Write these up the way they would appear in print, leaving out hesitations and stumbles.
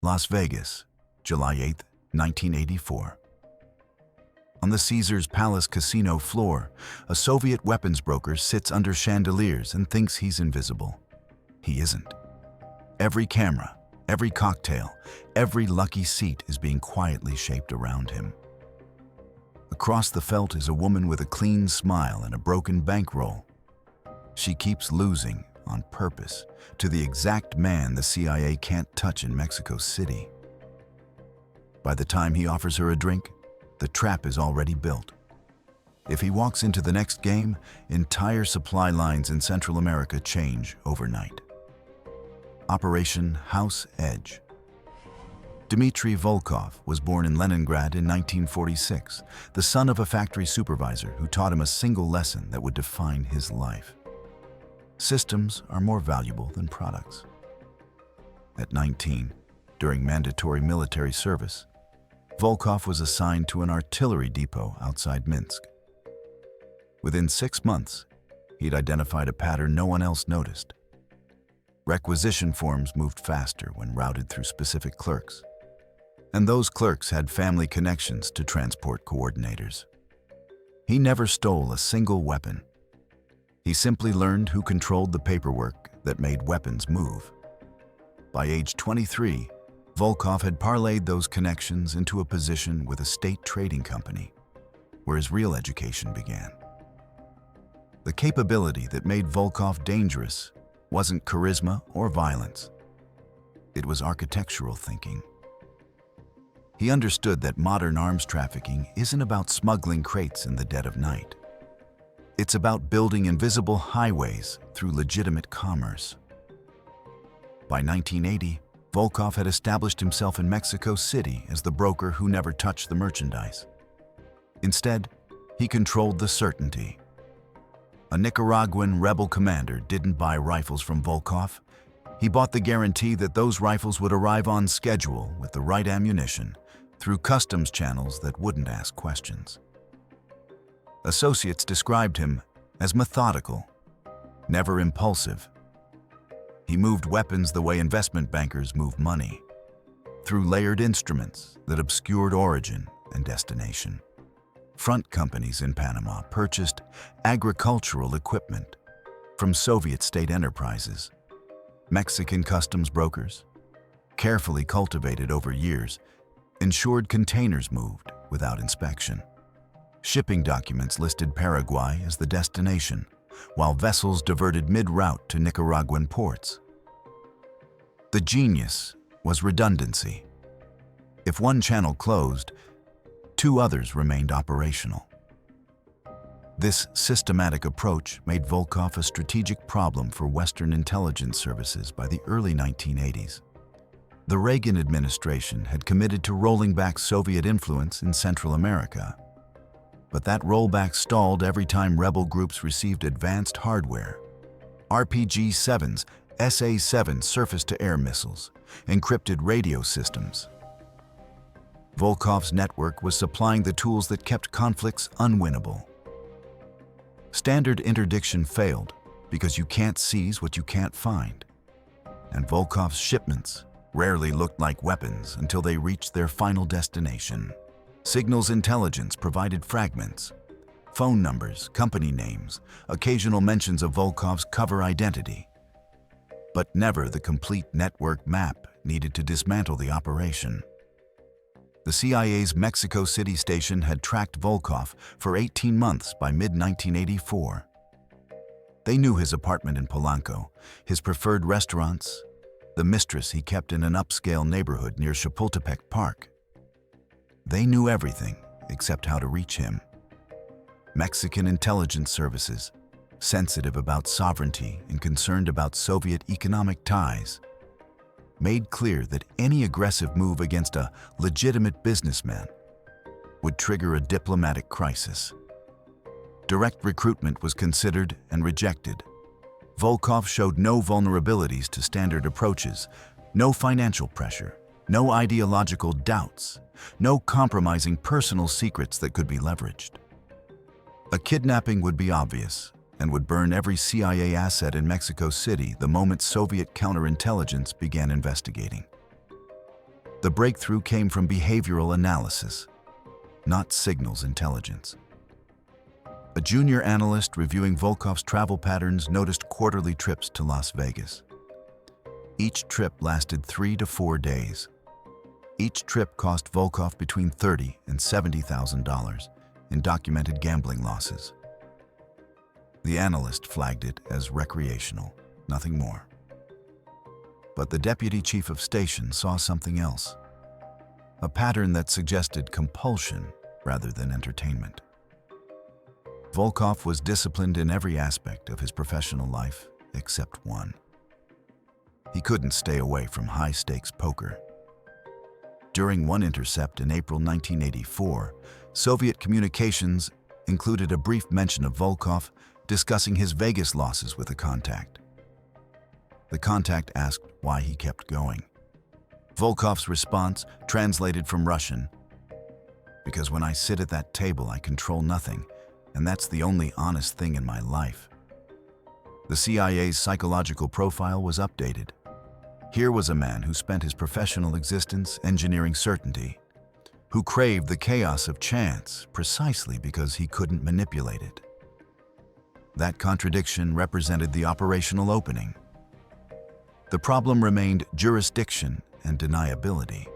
Las Vegas, July 8, 1984. On the Caesars Palace casino floor, a Soviet weapons broker sits under chandeliers and thinks he's invisible. He isn't. Every camera, every cocktail, every lucky seat is being quietly shaped around him. Across the felt is a woman with a clean smile and a broken bankroll. She keeps losing, on purpose, to the exact man the CIA can't touch in Mexico City. By the time he offers her a drink, the trap is already built. If he walks into the next game, entire supply lines in Central America change overnight. Operation House Edge. Dmitry Volkov was born in Leningrad in 1946, the son of a factory supervisor who taught him a single lesson that would define his life. Systems are more valuable than products. At 19, during mandatory military service, Volkov was assigned to an artillery depot outside Minsk. Within 6 months, he'd identified a pattern no one else noticed. Requisition forms moved faster when routed through specific clerks, and those clerks had family connections to transport coordinators. He never stole a single weapon. He simply learned who controlled the paperwork that made weapons move. By age 23, Volkov had parlayed those connections into a position with a state trading company, where his real education began. The capability that made Volkov dangerous wasn't charisma or violence. It was architectural thinking. He understood that modern arms trafficking isn't about smuggling crates in the dead of night. It's about building invisible highways through legitimate commerce. By 1980, Volkov had established himself in Mexico City as the broker who never touched the merchandise. Instead, he controlled the certainty. A Nicaraguan rebel commander didn't buy rifles from Volkov. He bought the guarantee that those rifles would arrive on schedule with the right ammunition through customs channels that wouldn't ask questions. Associates described him as methodical, never impulsive. He moved weapons the way investment bankers move money, through layered instruments that obscured origin and destination. Front companies in Panama purchased agricultural equipment from Soviet state enterprises. Mexican customs brokers, carefully cultivated over years, ensured containers moved without inspection. Shipping documents listed Paraguay as the destination, while vessels diverted mid-route to Nicaraguan ports. The genius was redundancy. If one channel closed, 2 others remained operational. This systematic approach made Volkov a strategic problem for Western intelligence services by the early 1980s. The Reagan administration had committed to rolling back Soviet influence in Central America. But that rollback stalled every time rebel groups received advanced hardware. RPG-7s, SA-7 surface-to-air missiles, encrypted radio systems. Volkov's network was supplying the tools that kept conflicts unwinnable. Standard interdiction failed because you can't seize what you can't find. And Volkov's shipments rarely looked like weapons until they reached their final destination. Signals intelligence provided fragments, phone numbers, company names, occasional mentions of Volkov's cover identity, but never the complete network map needed to dismantle the operation. The CIA's Mexico City station had tracked Volkov for 18 months by mid-1984. They knew his apartment in Polanco, his preferred restaurants, the mistress he kept in an upscale neighborhood near Chapultepec Park. They knew everything except how to reach him. Mexican intelligence services, sensitive about sovereignty and concerned about Soviet economic ties, made clear that any aggressive move against a legitimate businessman would trigger a diplomatic crisis. Direct recruitment was considered and rejected. Volkov showed no vulnerabilities to standard approaches, no financial pressure, no ideological doubts, no compromising personal secrets that could be leveraged. A kidnapping would be obvious and would burn every CIA asset in Mexico City the moment Soviet counterintelligence began investigating. The breakthrough came from behavioral analysis, not signals intelligence. A junior analyst reviewing Volkov's travel patterns noticed quarterly trips to Las Vegas. Each trip lasted 3 to 4 days. Each trip cost Volkov between $30,000 and $70,000 in documented gambling losses. The analyst flagged it as recreational, nothing more. But the deputy chief of station saw something else, a pattern that suggested compulsion rather than entertainment. Volkov was disciplined in every aspect of his professional life except one. He couldn't stay away from high-stakes poker. During one intercept in April 1984, Soviet communications included a brief mention of Volkov discussing his Vegas losses with a contact. The contact asked why he kept going. Volkov's response, translated from Russian, "Because when I sit at that table, I control nothing, and that's the only honest thing in my life." The CIA's psychological profile was updated. Here was a man who spent his professional existence engineering certainty, who craved the chaos of chance precisely because he couldn't manipulate it. That contradiction represented the operational opening. The problem remained jurisdiction and deniability.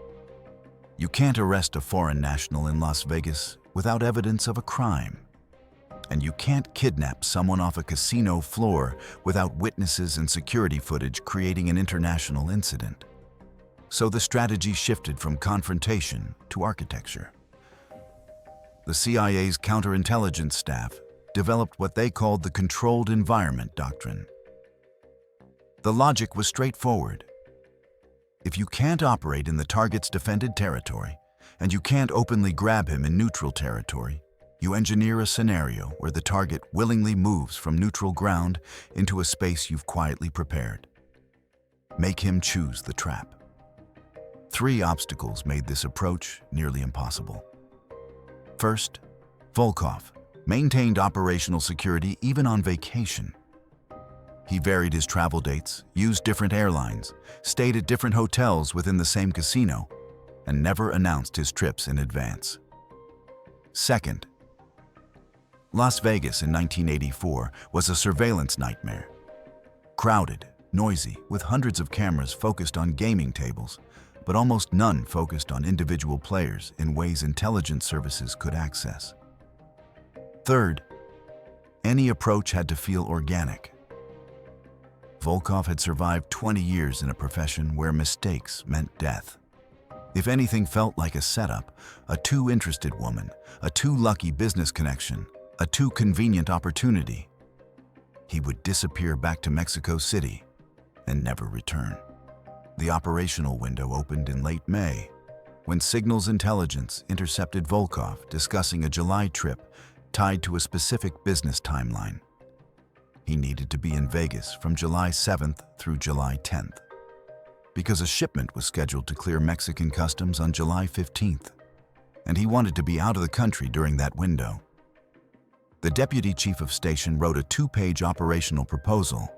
You can't arrest a foreign national in Las Vegas without evidence of a crime. And you can't kidnap someone off a casino floor without witnesses and security footage creating an international incident. So the strategy shifted from confrontation to architecture. The CIA's counterintelligence staff developed what they called the controlled environment doctrine. The logic was straightforward. If you can't operate in the target's defended territory, and you can't openly grab him in neutral territory, you engineer a scenario where the target willingly moves from neutral ground into a space you've quietly prepared. Make him choose the trap. 3 obstacles made this approach nearly impossible. First, Volkov maintained operational security even on vacation. He varied his travel dates, used different airlines, stayed at different hotels within the same casino, and never announced his trips in advance. Second, Las Vegas in 1984 was a surveillance nightmare. Crowded, noisy, with hundreds of cameras focused on gaming tables, but almost none focused on individual players in ways intelligence services could access. Third, any approach had to feel organic. Volkov had survived 20 years in a profession where mistakes meant death. If anything felt like a setup, a too interested woman, a too lucky business connection, a too convenient opportunity, he would disappear back to Mexico City and never return. The operational window opened in late May, when signals intelligence intercepted Volkov discussing a July trip tied to a specific business timeline. He needed to be in Vegas from July 7th through July 10th, because a shipment was scheduled to clear Mexican customs on July 15th, and he wanted to be out of the country during that window. The deputy chief of station wrote a 2-page operational proposal.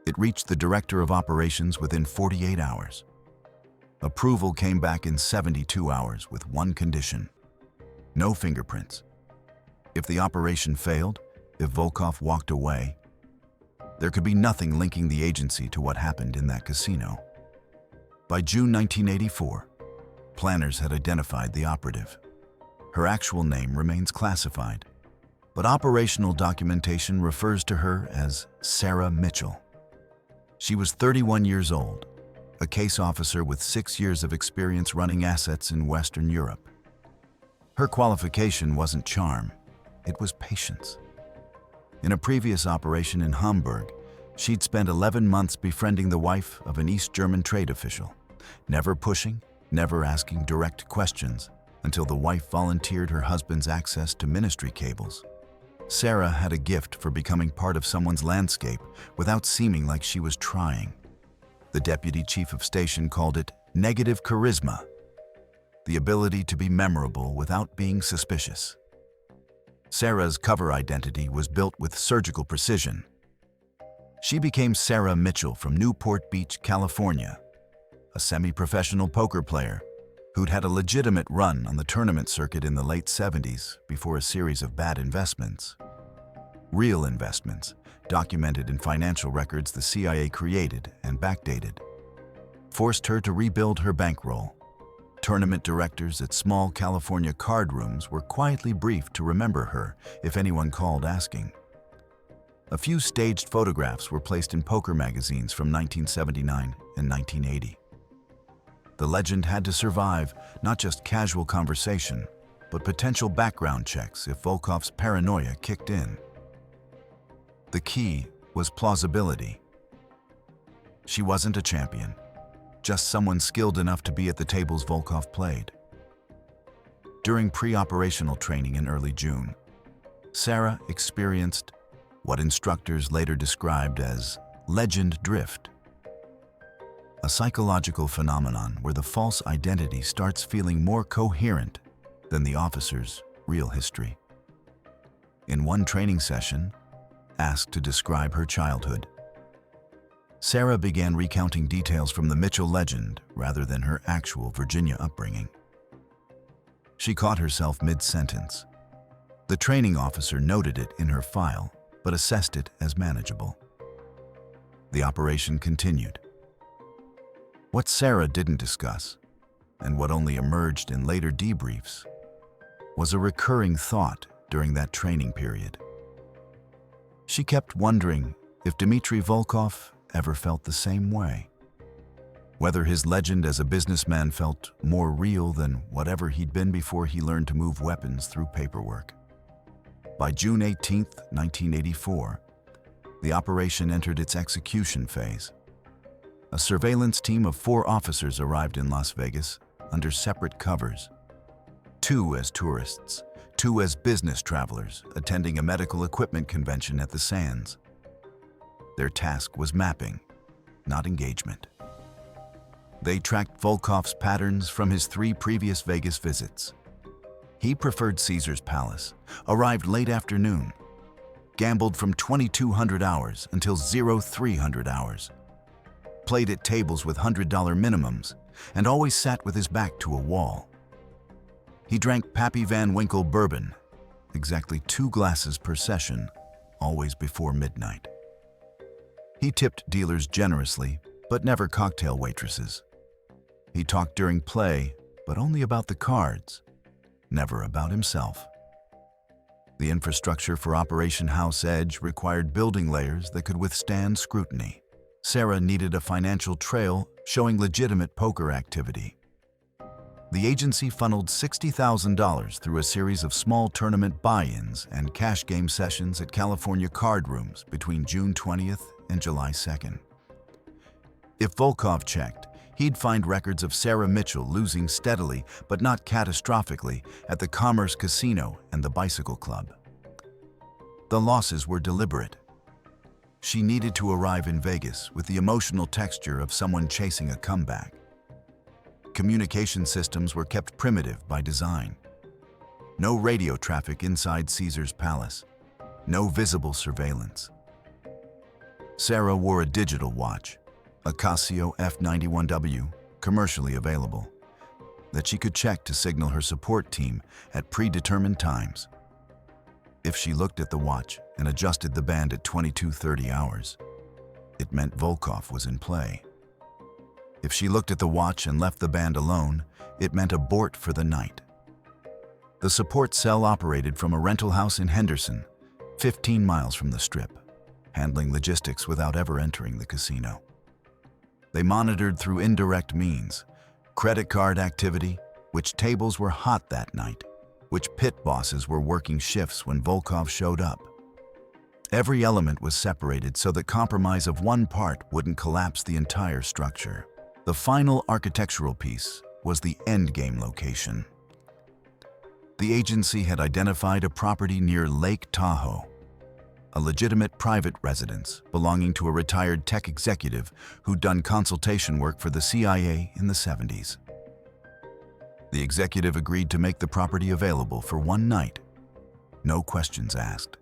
It reached the director of operations within 48 hours. Approval came back in 72 hours with one condition: no fingerprints. If the operation failed, if Volkov walked away, there could be nothing linking the agency to what happened in that casino. By June 1984, planners had identified the operative. Her actual name remains classified, but operational documentation refers to her as Sarah Mitchell. She was 31 years old, a case officer with 6 years of experience running assets in Western Europe. Her qualification wasn't charm, it was patience. In a previous operation in Hamburg, she'd spent 11 months befriending the wife of an East German trade official, never pushing, never asking direct questions, until the wife volunteered her husband's access to ministry cables. Sarah had a gift for becoming part of someone's landscape without seeming like she was trying. The deputy chief of station called it negative charisma, the ability to be memorable without being suspicious. Sarah's cover identity was built with surgical precision. She became Sarah Mitchell from Newport Beach, California, a semi-professional poker player who'd had a legitimate run on the tournament circuit in the late 70s before a series of bad investments. Real investments, documented in financial records the CIA created and backdated, forced her to rebuild her bankroll. Tournament directors at small California card rooms were quietly briefed to remember her if anyone called asking. A few staged photographs were placed in poker magazines from 1979 and 1980. The legend had to survive not just casual conversation, but potential background checks if Volkov's paranoia kicked in. The key was plausibility. She wasn't a champion, just someone skilled enough to be at the tables Volkov played. During pre-operational training in early June, Sarah experienced what instructors later described as legend drift, a psychological phenomenon where the false identity starts feeling more coherent than the officer's real history. In one training session, asked to describe her childhood, Sarah began recounting details from the Mitchell legend rather than her actual Virginia upbringing. She caught herself mid-sentence. The training officer noted it in her file, but assessed it as manageable. The operation continued. What Sarah didn't discuss, and what only emerged in later debriefs, was a recurring thought during that training period. She kept wondering if Dmitry Volkov ever felt the same way, whether his legend as a businessman felt more real than whatever he'd been before he learned to move weapons through paperwork. By June 18, 1984, the operation entered its execution phase. A surveillance team of 4 officers arrived in Las Vegas under separate covers, 2 as tourists, 2 as business travelers attending a medical equipment convention at the Sands. Their task was mapping, not engagement. They tracked Volkov's patterns from his 3 previous Vegas visits. He preferred Caesar's Palace, arrived late afternoon, gambled from 2,200 hours until 0300 hours, played at tables with $100 minimums, and always sat with his back to a wall. He drank Pappy Van Winkle bourbon, exactly 2 glasses per session, always before midnight. He tipped dealers generously, but never cocktail waitresses. He talked during play, but only about the cards, never about himself. The infrastructure for Operation House Edge required building layers that could withstand scrutiny. Sarah needed a financial trail showing legitimate poker activity. The agency funneled $60,000 through a series of small tournament buy-ins and cash game sessions at California card rooms between June 20th and July 2nd. If Volkov checked, he'd find records of Sarah Mitchell losing steadily but not catastrophically at the Commerce Casino and the Bicycle Club. The losses were deliberate. She needed to arrive in Vegas with the emotional texture of someone chasing a comeback. Communication systems were kept primitive by design. No radio traffic inside Caesar's Palace. No visible surveillance. Sarah wore a digital watch, a Casio F91W, commercially available, that she could check to signal her support team at predetermined times. If she looked at the watch and adjusted the band at 22:30 hours, it meant Volkov was in play. If she looked at the watch and left the band alone, it meant abort for the night. The support cell operated from a rental house in Henderson, 15 miles from the Strip, handling logistics without ever entering the casino. They monitored through indirect means, credit card activity, which tables were hot that night, which pit bosses were working shifts when Volkov showed up. Every element was separated so that compromise of one part wouldn't collapse the entire structure. The final architectural piece was the endgame location. The agency had identified a property near Lake Tahoe, a legitimate private residence belonging to a retired tech executive who'd done consultation work for the CIA in the 70s. The executive agreed to make the property available for one night, no questions asked.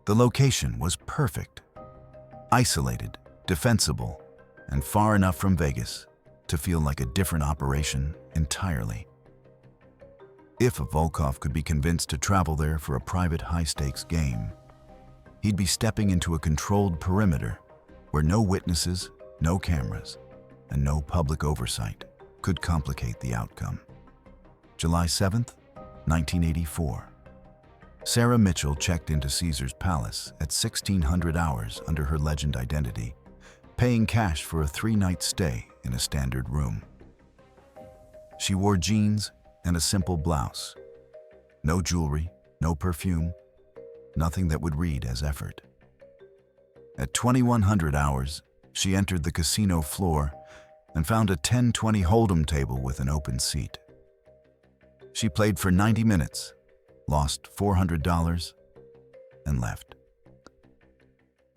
The location was perfect, isolated, defensible, and far enough from Vegas to feel like a different operation entirely. If Volkov could be convinced to travel there for a private high-stakes game, he'd be stepping into a controlled perimeter where no witnesses, no cameras, and no public oversight could complicate the outcome. July 7th, 1984. Sarah Mitchell checked into Caesar's Palace at 1600 hours under her legend identity, paying cash for a 3-night stay in a standard room. She wore jeans and a simple blouse. No jewelry, no perfume, nothing that would read as effort. At 2100 hours, she entered the casino floor and found a 10-20 hold'em table with an open seat. She played for 90 minutes, lost $400, and left.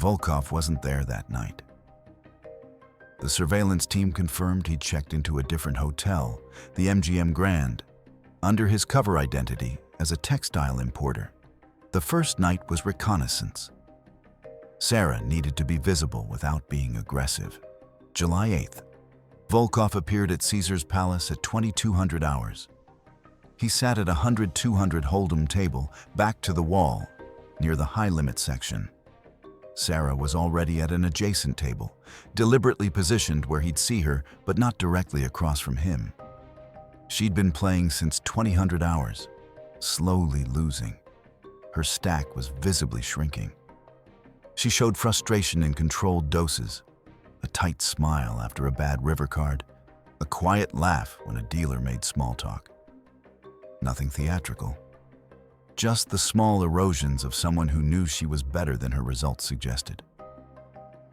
Volkov wasn't there that night. The surveillance team confirmed he'd checked into a different hotel, the MGM Grand, under his cover identity as a textile importer. The first night was reconnaissance. Sarah needed to be visible without being aggressive. July 8th. Volkov appeared at Caesar's Palace at 2200 hours. He sat at a 100-200 hold'em table back to the wall near the high-limit section. Sarah was already at an adjacent table, deliberately positioned where he'd see her, but not directly across from him. She'd been playing since 2000 hours, slowly losing. Her stack was visibly shrinking. She showed frustration in controlled doses, a tight smile after a bad river card, a quiet laugh when a dealer made small talk. Nothing theatrical. Just the small erosions of someone who knew she was better than her results suggested.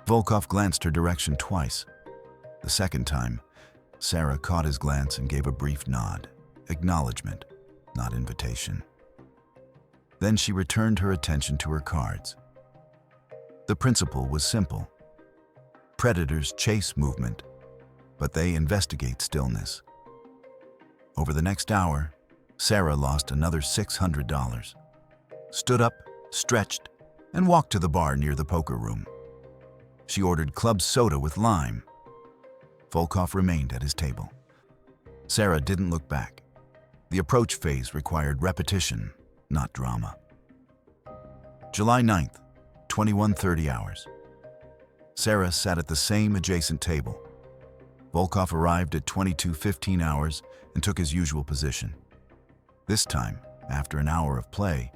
Volkov glanced her direction twice. The second time, Sarah caught his glance and gave a brief nod, acknowledgement, not invitation. Then she returned her attention to her cards. The principle was simple. Predators chase movement, but they investigate stillness. Over the next hour, Sarah lost another $600, stood up, stretched, and walked to the bar near the poker room. She ordered club soda with lime. Volkov remained at his table. Sarah didn't look back. The approach phase required repetition, not drama. July 9th, 21:30 hours. Sarah sat at the same adjacent table. Volkov arrived at 22:15 hours and took his usual position. This time, after an hour of play,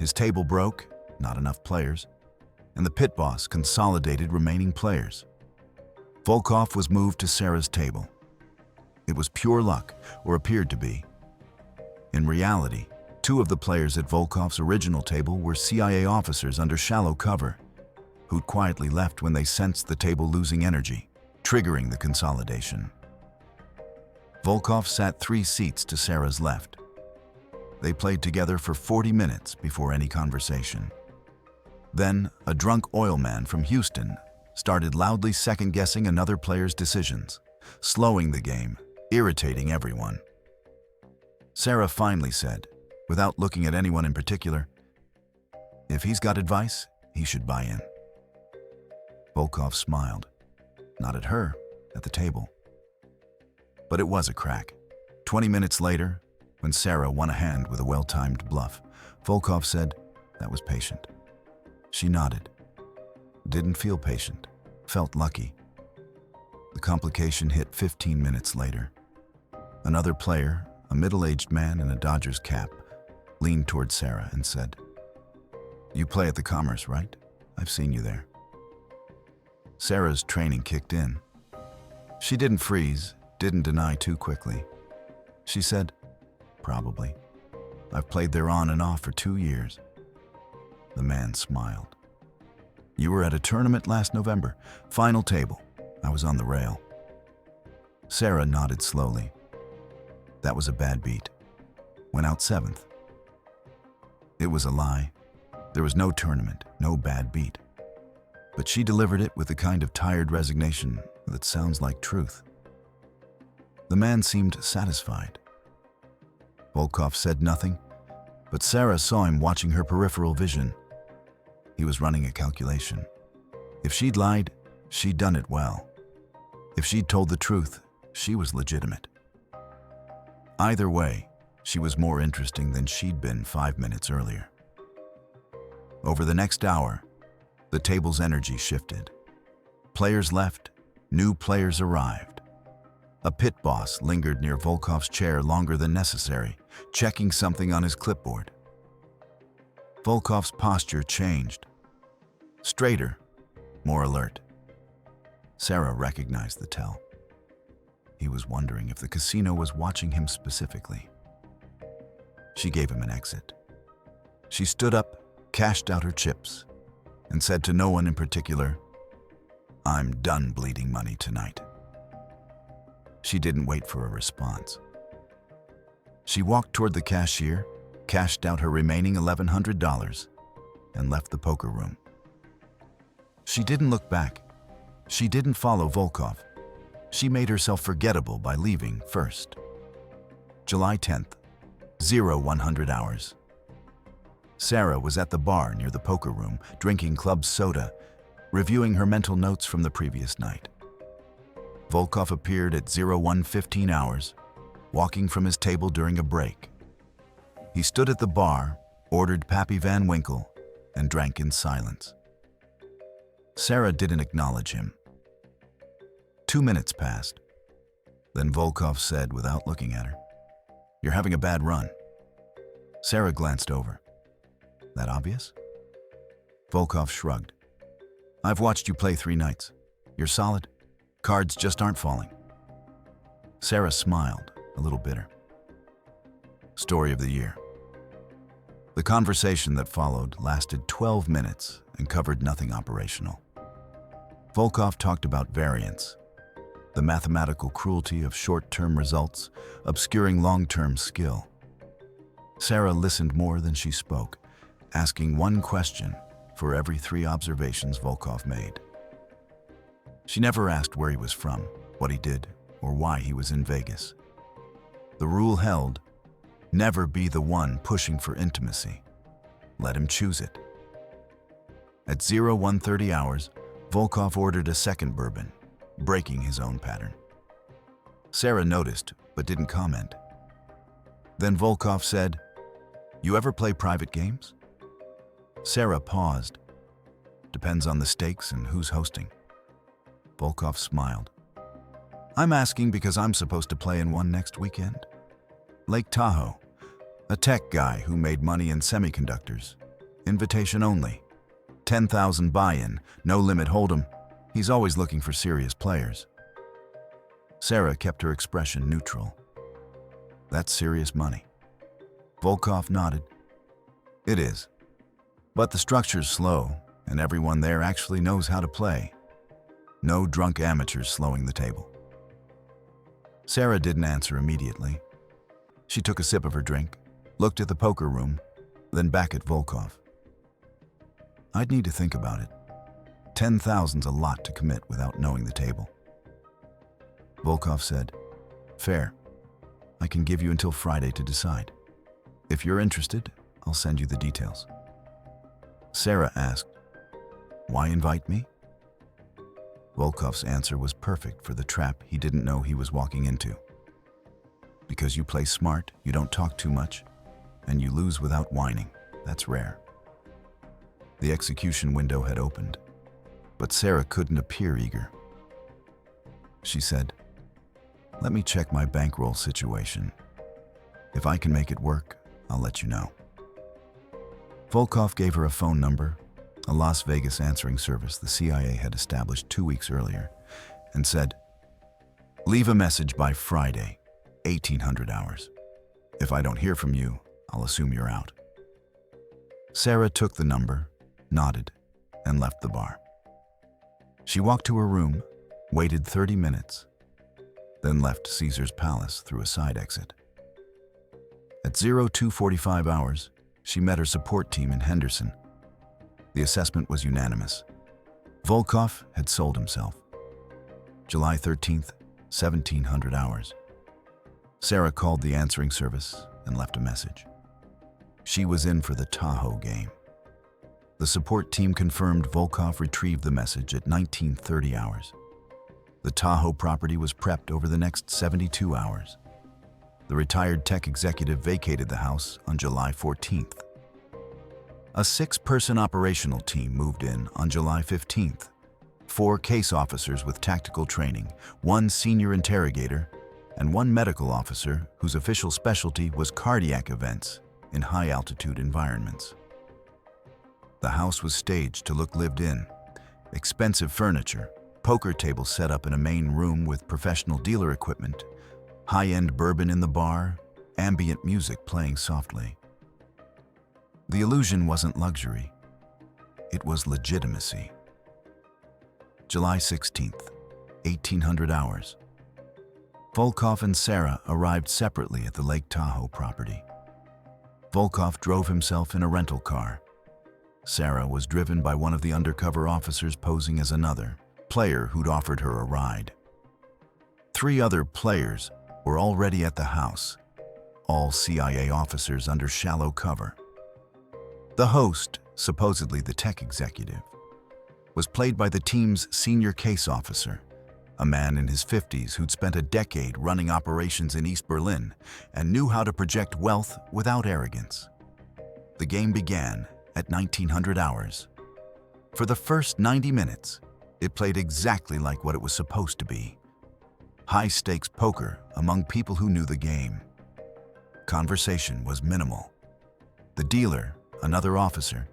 his table broke, not enough players, and the pit boss consolidated remaining players. Volkov was moved to Sarah's table. It was pure luck, or appeared to be. In reality, 2 of the players at Volkov's original table were CIA officers under shallow cover, who'd quietly left when they sensed the table losing energy, triggering the consolidation. Volkov sat 3 seats to Sarah's left. They played together for 40 minutes before any conversation. Then, a drunk oil man from Houston started loudly second-guessing another player's decisions, slowing the game, irritating everyone. Sarah finally said, without looking at anyone in particular, "If he's got advice, he should buy in." Volkov smiled, not at her, at the table. But it was a crack. 20 minutes later, when Sarah won a hand with a well-timed bluff, Volkov said, "That was patient." She nodded. Didn't feel patient, felt lucky. The complication hit 15 minutes later. Another player, a middle-aged man in a Dodgers cap, leaned toward Sarah and said, "You play at the Commerce, right? I've seen you there." Sarah's training kicked in. She didn't freeze, didn't deny too quickly. She said, "Probably. I've played there on and off for 2 years." The man smiled. "You were at a tournament last November. Final table. I was on the rail." Sarah nodded slowly. That was a bad beat. Went out 7th. It was a lie. There was no tournament, no bad beat. But she delivered it with the kind of tired resignation that sounds like truth. The man seemed satisfied. Volkov said nothing, but Sarah saw him watching her peripheral vision. He was running a calculation. If she'd lied, she'd done it well. If she'd told the truth, she was legitimate. Either way, she was more interesting than she'd been 5 minutes earlier. Over the next hour, the table's energy shifted. Players left, new players arrived. A pit boss lingered near Volkov's chair longer than necessary, checking something on his clipboard. Volkov's posture changed. Straighter, more alert. Sarah recognized the tell. He was wondering if the casino was watching him specifically. She gave him an exit. She stood up, cashed out her chips, and said to no one in particular, "I'm done bleeding money tonight." She didn't wait for a response. She walked toward the cashier, cashed out her remaining $1,100, and left the poker room. She didn't look back. She didn't follow Volkov. She made herself forgettable by leaving first. July 10th, 0100 hours. Sarah was at the bar near the poker room, drinking club soda, reviewing her mental notes from the previous night. Volkov appeared at 0115 hours, walking from his table during a break. He stood at the bar, ordered Pappy Van Winkle, and drank in silence. Sarah didn't acknowledge him. 2 minutes passed. Then Volkov said without looking at her, "You're having a bad run." Sarah glanced over. "That obvious?" Volkov shrugged. "I've watched you play 3 nights. You're solid. Cards just aren't falling." Sarah smiled, a little bitter. Story of the year. The conversation that followed lasted 12 minutes and covered nothing operational. Volkov talked about variance, the mathematical cruelty of short-term results obscuring long-term skill. Sarah listened more than she spoke, asking one question for every 3 observations Volkov made. She never asked where he was from, what he did, or why he was in Vegas. The rule held, never be the one pushing for intimacy. Let him choose it. At 0130 hours, Volkov ordered a second bourbon, breaking his own pattern. Sarah noticed, but didn't comment. Then Volkov said, "You ever play private games?" Sarah paused. "Depends on the stakes and who's hosting." Volkov smiled. "I'm asking because I'm supposed to play in one next weekend. Lake Tahoe, a tech guy who made money in semiconductors. Invitation only. 10,000 buy-in, no limit hold'em. He's always looking for serious players." Sarah kept her expression neutral. "That's serious money." Volkov nodded. "It is. But the structure's slow, and everyone there actually knows how to play. No drunk amateurs slowing the table." Sarah didn't answer immediately. She took a sip of her drink, looked at the poker room, then back at Volkov. "I'd need to think about it. 10,000's a lot to commit without knowing the table." Volkov said, "Fair. I can give you until Friday to decide. If you're interested, I'll send you the details." Sarah asked, "Why invite me?" Volkov's answer was perfect for the trap he didn't know he was walking into. "Because you play smart, you don't talk too much, and you lose without whining. That's rare." The execution window had opened, but Sarah couldn't appear eager. She said, "Let me check my bankroll situation. If I can make it work, I'll let you know." Volkov gave her a phone number, a Las Vegas answering service the CIA had established 2 weeks earlier, and said, "Leave a message by Friday, 1800 hours. If I don't hear from you, I'll assume you're out." Sarah took the number, nodded, and left the bar. She walked to her room, waited 30 minutes, then left Caesar's Palace through a side exit. At 0245 hours, she met her support team in Henderson. The assessment was unanimous. Volkov had sold himself. July 13th, 1700 hours. Sarah called the answering service and left a message. She was in for the Tahoe game. The support team confirmed Volkov retrieved the message at 1930 hours. The Tahoe property was prepped over the next 72 hours. The retired tech executive vacated the house on July 14th. A 6-person operational team moved in on July 15th. 4 case officers with tactical training, 1 senior interrogator, and 1 medical officer whose official specialty was cardiac events in high-altitude environments. The house was staged to look lived in. Expensive furniture, poker tables set up in a main room with professional dealer equipment, high-end bourbon in the bar, ambient music playing softly. The illusion wasn't luxury. It was legitimacy. July 16th, 1800 hours. Volkov and Sarah arrived separately at the Lake Tahoe property. Volkov drove himself in a rental car. Sarah was driven by one of the undercover officers posing as another player who'd offered her a ride. 3 other players were already at the house, all CIA officers under shallow cover. The host, supposedly the tech executive, was played by the team's senior case officer, a man in his 50s who'd spent a decade running operations in East Berlin and knew how to project wealth without arrogance. The game began at 1900 hours. For the first 90 minutes, it played exactly like what it was supposed to be. High-stakes poker among people who knew the game. Conversation was minimal. The dealer, another officer,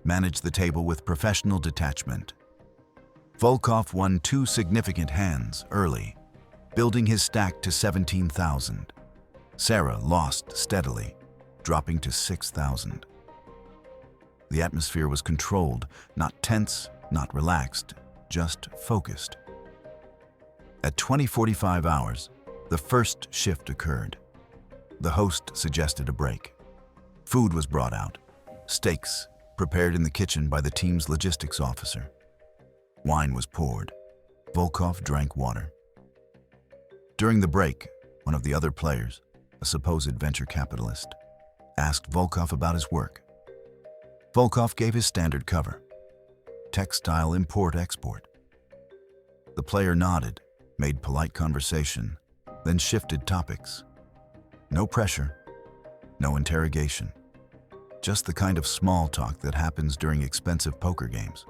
managed the table with professional detachment. Volkov won 2 significant hands early, building his stack to 17,000. Sarah lost steadily, dropping to 6,000. The atmosphere was controlled, not tense, not relaxed, just focused. At 20:45 hours, the first shift occurred. The host suggested a break. Food was brought out, steaks prepared in the kitchen by the team's logistics officer. Wine was poured. Volkov drank water. During the break, one of the other players, a supposed venture capitalist, asked Volkov about his work. Volkov gave his standard cover: textile import-export. The player nodded, made polite conversation, then shifted topics. No pressure, no interrogation. Just the kind of small talk that happens during expensive poker games.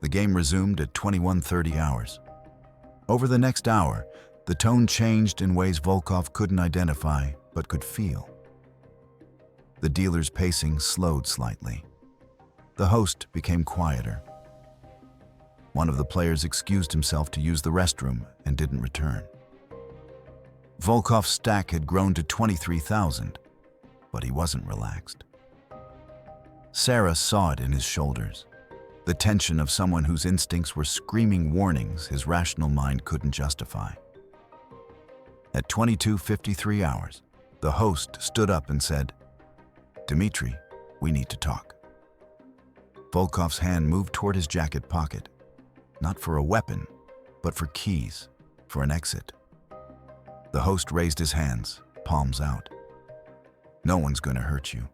The game resumed at 21:30 hours. Over the next hour, the tone changed in ways Volkov couldn't identify but could feel. The dealer's pacing slowed slightly. The host became quieter. One of the players excused himself to use the restroom and didn't return. Volkov's stack had grown to 23,000, but he wasn't relaxed. Sarah saw it in his shoulders, the tension of someone whose instincts were screaming warnings his rational mind couldn't justify. At 22:53 hours, the host stood up and said, "Dmitri, we need to talk." Volkov's hand moved toward his jacket pocket, not for a weapon, but for keys, for an exit. The host raised his hands, palms out. "No one's going to hurt you.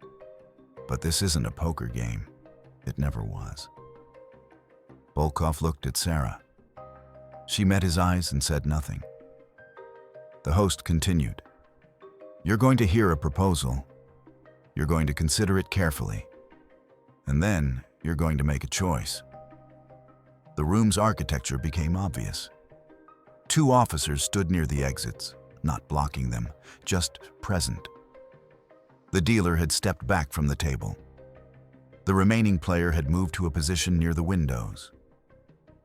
But this isn't a poker game. It never was." Volkov looked at Sarah. She met his eyes and said nothing. The host continued, "You're going to hear a proposal. You're going to consider it carefully. And then you're going to make a choice." The room's architecture became obvious. 2 officers stood near the exits, not blocking them, just present. The dealer had stepped back from the table. The remaining player had moved to a position near the windows.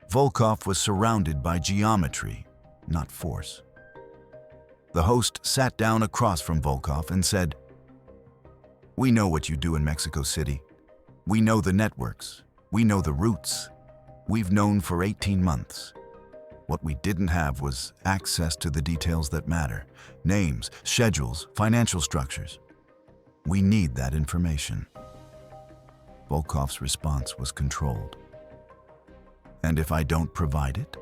Volkov was surrounded by geometry, not force. The host sat down across from Volkov and said, "We know what you do in Mexico City. We know the networks. We know the routes. We've known for 18 months. What we didn't have was access to the details that matter: names, schedules, financial structures. We need that information." Volkov's response was controlled. "And if I don't provide it?"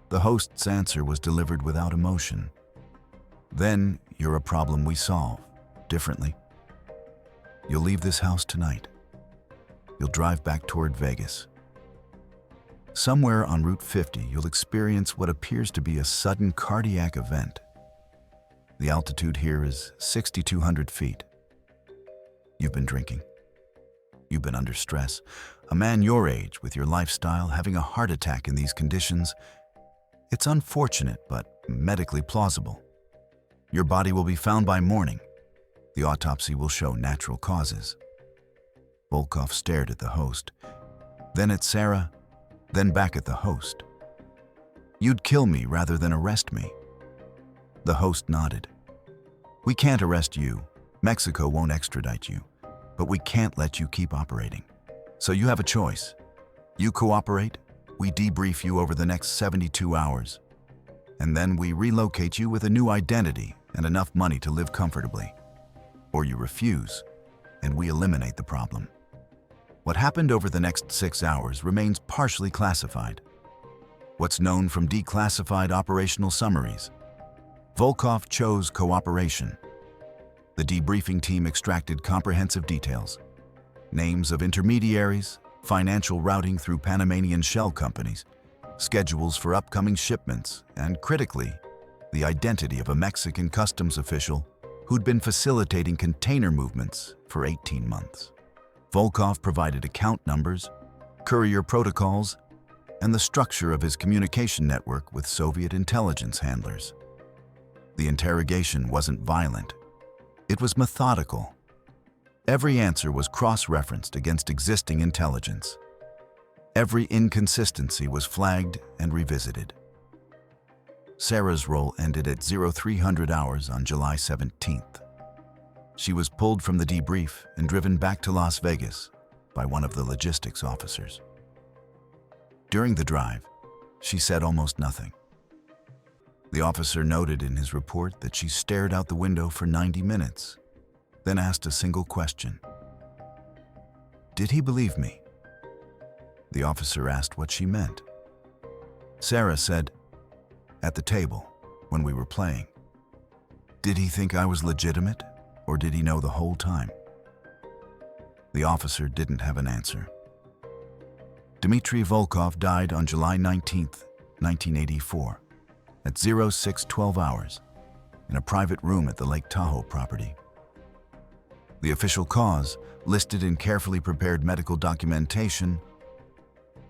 The host's answer was delivered without emotion. "Then you're a problem we solve differently. You'll leave this house tonight. You'll drive back toward Vegas." Somewhere on Route 50, you'll experience what appears to be a sudden cardiac event. The altitude here is 6,200 feet. You've been drinking. You've been under stress. A man your age, with your lifestyle, having a heart attack in these conditions, it's unfortunate but medically plausible. Your body will be found by morning. The autopsy will show natural causes. Volkov stared at the host, then at Sarah, then back at the host. You'd kill me rather than arrest me. The host nodded. We can't arrest you. Mexico won't extradite you, but we can't let you keep operating. So you have a choice. You cooperate, we debrief you over the next 72 hours, and then we relocate you with a new identity and enough money to live comfortably. Or you refuse, and we eliminate the problem. What happened over the next 6 hours remains partially classified. What's known from declassified operational summaries? Volkov chose cooperation. The debriefing team extracted comprehensive details. Names of intermediaries, financial routing through Panamanian shell companies, schedules for upcoming shipments, and critically, the identity of a Mexican customs official who'd been facilitating container movements for 18 months. Volkov provided account numbers, courier protocols, and the structure of his communication network with Soviet intelligence handlers. The interrogation wasn't violent. It was methodical. Every answer was cross-referenced against existing intelligence. Every inconsistency was flagged and revisited. Sarah's role ended at 0300 hours on July 17th. She was pulled from the debrief and driven back to Las Vegas by one of the logistics officers. During the drive, she said almost nothing. The officer noted in his report that she stared out the window for 90 minutes, then asked a single question. Did he believe me? The officer asked what she meant. Sarah said, at the table, when we were playing. Did he think I was legitimate, or did he know the whole time? The officer didn't have an answer. Dmitry Volkov died on July 19, 1984, at 0612 hours, in a private room at the Lake Tahoe property. The official cause, listed in carefully prepared medical documentation,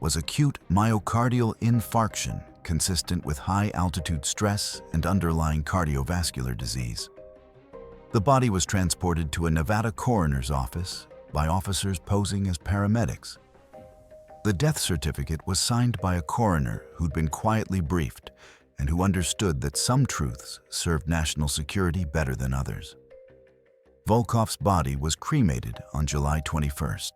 was acute myocardial infarction consistent with high-altitude stress and underlying cardiovascular disease. The body was transported to a Nevada coroner's office by officers posing as paramedics. The death certificate was signed by a coroner who'd been quietly briefed and who understood that some truths served national security better than others. Volkov's body was cremated on July 21st.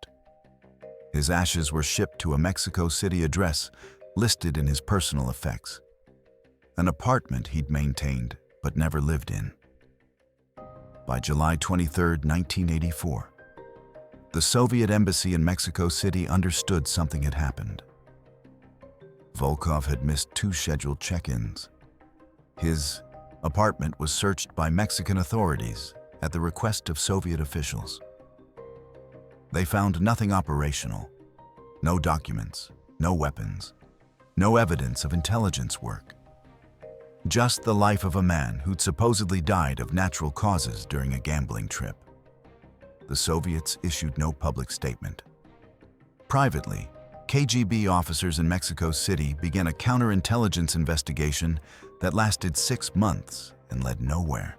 His ashes were shipped to a Mexico City address listed in his personal effects, an apartment he'd maintained but never lived in. By July 23, 1984, the Soviet embassy in Mexico City understood something had happened. Volkov had missed 2 scheduled check-ins. His apartment was searched by Mexican authorities at the request of Soviet officials. They found nothing operational, no documents, no weapons, no evidence of intelligence work. Just the life of a man who'd supposedly died of natural causes during a gambling trip. The Soviets issued no public statement. Privately, KGB officers in Mexico City began a counterintelligence investigation that lasted 6 months and led nowhere.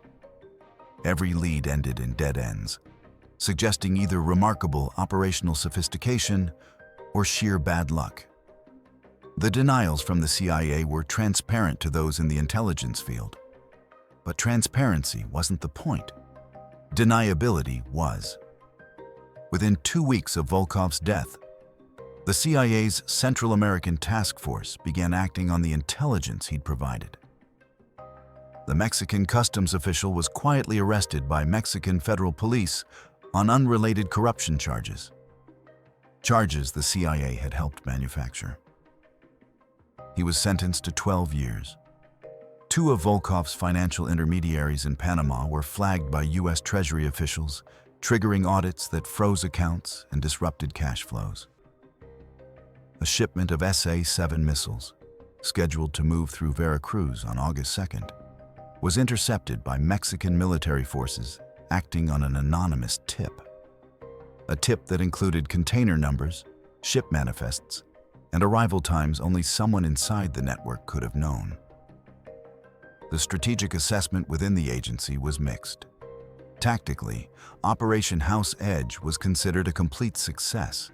Every lead ended in dead ends, suggesting either remarkable operational sophistication or sheer bad luck. The denials from the CIA were transparent to those in the intelligence field. But transparency wasn't the point. Deniability was. Within 2 weeks of Volkov's death, the CIA's Central American Task Force began acting on the intelligence he'd provided. The Mexican customs official was quietly arrested by Mexican federal police on unrelated corruption charges. Charges the CIA had helped manufacture. He was sentenced to 12 years. 2 of Volkov's financial intermediaries in Panama were flagged by U.S. Treasury officials, triggering audits that froze accounts and disrupted cash flows. a shipment of SA-7 missiles, scheduled to move through Veracruz on August 2nd, was intercepted by Mexican military forces acting on an anonymous tip. A tip that included container numbers, ship manifests, and arrival times only someone inside the network could have known. The strategic assessment within the agency was mixed. Tactically, Operation House Edge was considered a complete success.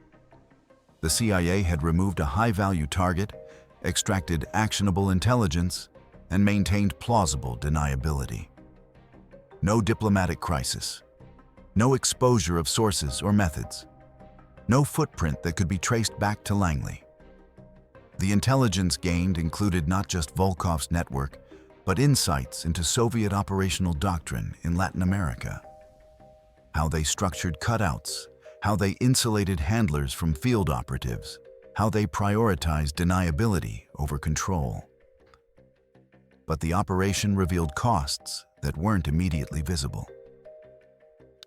The CIA had removed a high-value target, extracted actionable intelligence, and maintained plausible deniability. No diplomatic crisis. No exposure of sources or methods. No footprint that could be traced back to Langley. The intelligence gained included not just Volkov's network, but insights into Soviet operational doctrine in Latin America. How they structured cutouts, how they insulated handlers from field operatives, how they prioritized deniability over control. But the operation revealed costs that weren't immediately visible.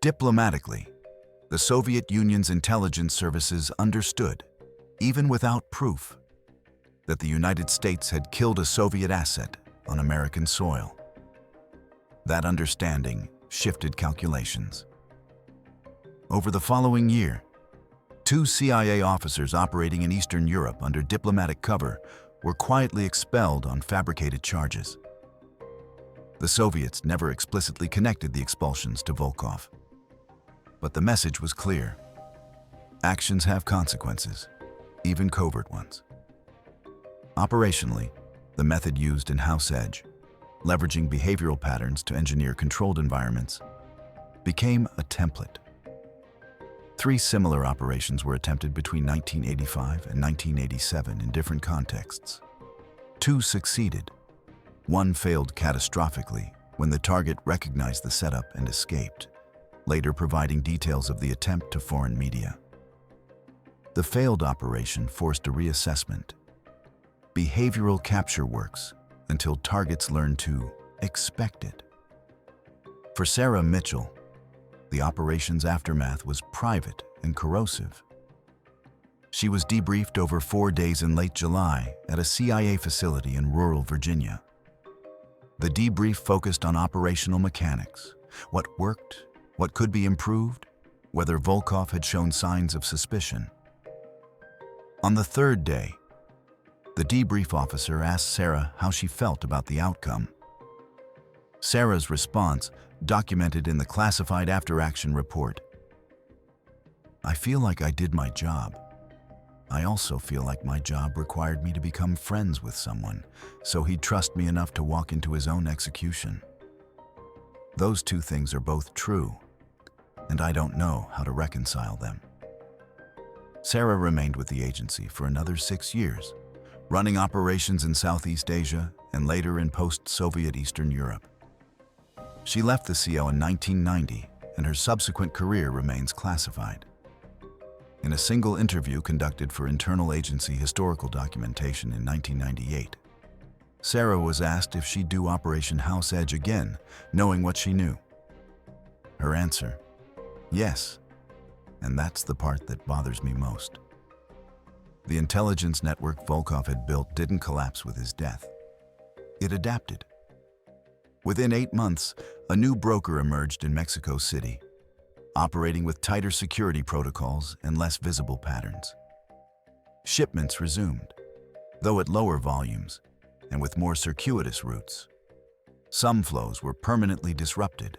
Diplomatically, the Soviet Union's intelligence services understood, even without proof, that the United States had killed a Soviet asset on American soil. That understanding shifted calculations. Over the following year, 2 CIA officers operating in Eastern Europe under diplomatic cover were quietly expelled on fabricated charges. The Soviets never explicitly connected the expulsions to Volkov. But the message was clear. Actions have consequences, even covert ones. Operationally, the method used in House Edge, leveraging behavioral patterns to engineer controlled environments, became a template. 3 similar operations were attempted between 1985 and 1987 in different contexts. 2 succeeded. 1 failed catastrophically when the target recognized the setup and escaped, later providing details of the attempt to foreign media. The failed operation forced a reassessment. Behavioral capture works until targets learn to expect it. For Sarah Mitchell, the operation's aftermath was private and corrosive. She was debriefed over 4 days in late July at a CIA facility in rural Virginia. The debrief focused on operational mechanics, what worked, what could be improved, whether Volkov had shown signs of suspicion. On the 3rd day, the debrief officer asked Sarah how she felt about the outcome. Sarah's response, documented in the classified after-action report: "I feel like I did my job. I also feel like my job required me to become friends with someone, so he'd trust me enough to walk into his own execution. Those 2 things are both true, and I don't know how to reconcile them." Sarah remained with the agency for another 6 years, running operations in Southeast Asia and later in post-Soviet Eastern Europe. She left the CO in 1990, and her subsequent career remains classified. In a single interview conducted for internal agency historical documentation in 1998, Sarah was asked if she'd do Operation House Edge again, knowing what she knew. Her answer: yes, and that's the part that bothers me most. The intelligence network Volkov had built didn't collapse with his death. It adapted. Within 8 months, a new broker emerged in Mexico City, operating with tighter security protocols and less visible patterns. Shipments resumed, though at lower volumes and with more circuitous routes. Some flows were permanently disrupted.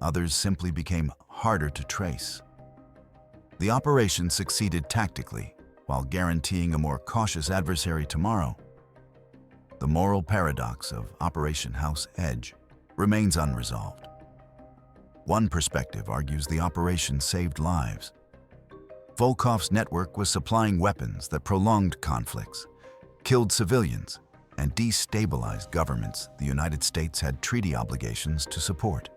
Others simply became harder to trace. The operation succeeded tactically while guaranteeing a more cautious adversary tomorrow. The moral paradox of Operation House Edge remains unresolved. One perspective argues the operation saved lives. Volkov's network was supplying weapons that prolonged conflicts, killed civilians, and destabilized governments the United States had treaty obligations to support.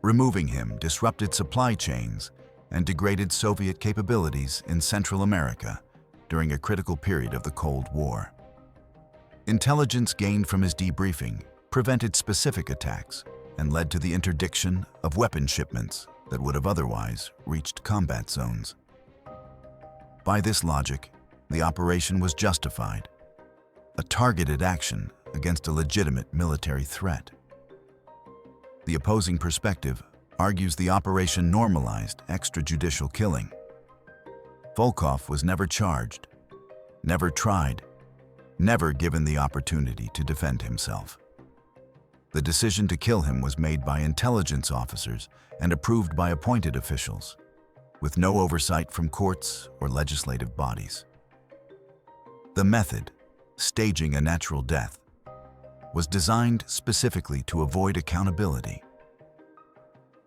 Removing him disrupted supply chains and degraded Soviet capabilities in Central America during a critical period of the Cold War. Intelligence gained from his debriefing prevented specific attacks and led to the interdiction of weapon shipments that would have otherwise reached combat zones. By this logic, The operation was justified, a targeted action against a legitimate military threat. The opposing perspective argues the operation normalized extrajudicial killing. Volkov was never charged, never tried, never given the opportunity to defend himself. The decision to kill him was made by intelligence officers and approved by appointed officials, with no oversight from courts or legislative bodies. The method, staging a natural death, was designed specifically to avoid accountability.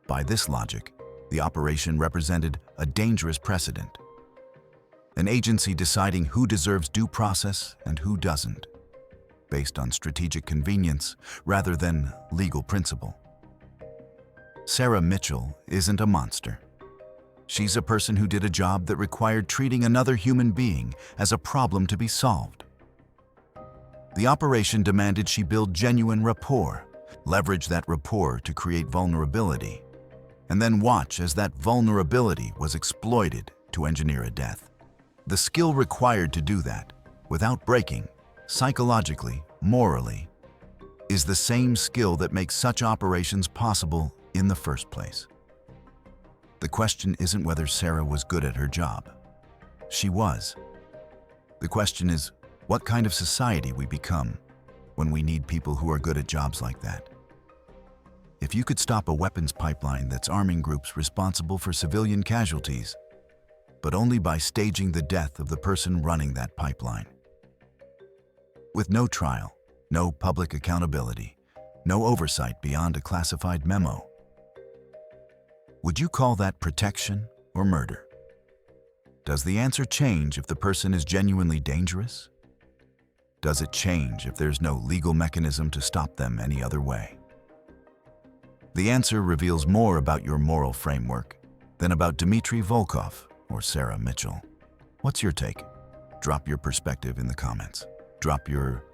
By this logic, the operation represented a dangerous precedent, an agency deciding who deserves due process and who doesn't, based on strategic convenience rather than legal principle. Sarah Mitchell isn't a monster. She's a person who did a job that required treating another human being as a problem to be solved. The operation demanded she build genuine rapport, leverage that rapport to create vulnerability, and then watch as that vulnerability was exploited to engineer a death. The skill required to do that, without breaking, psychologically, morally, is the same skill that makes such operations possible in the first place. The question isn't whether Sarah was good at her job. She was. The question is what kind of society we become when we need people who are good at jobs like that. If you could stop a weapons pipeline that's arming groups responsible for civilian casualties, but only by staging the death of the person running that pipeline. With no trial, no public accountability, no oversight beyond a classified memo. Would you call that protection or murder? Does the answer change if the person is genuinely dangerous? Does it change if there's no legal mechanism to stop them any other way? The answer reveals more about your moral framework than about Dmitry Volkov or Sarah Mitchell. What's your take? Drop your perspective in the comments. Drop your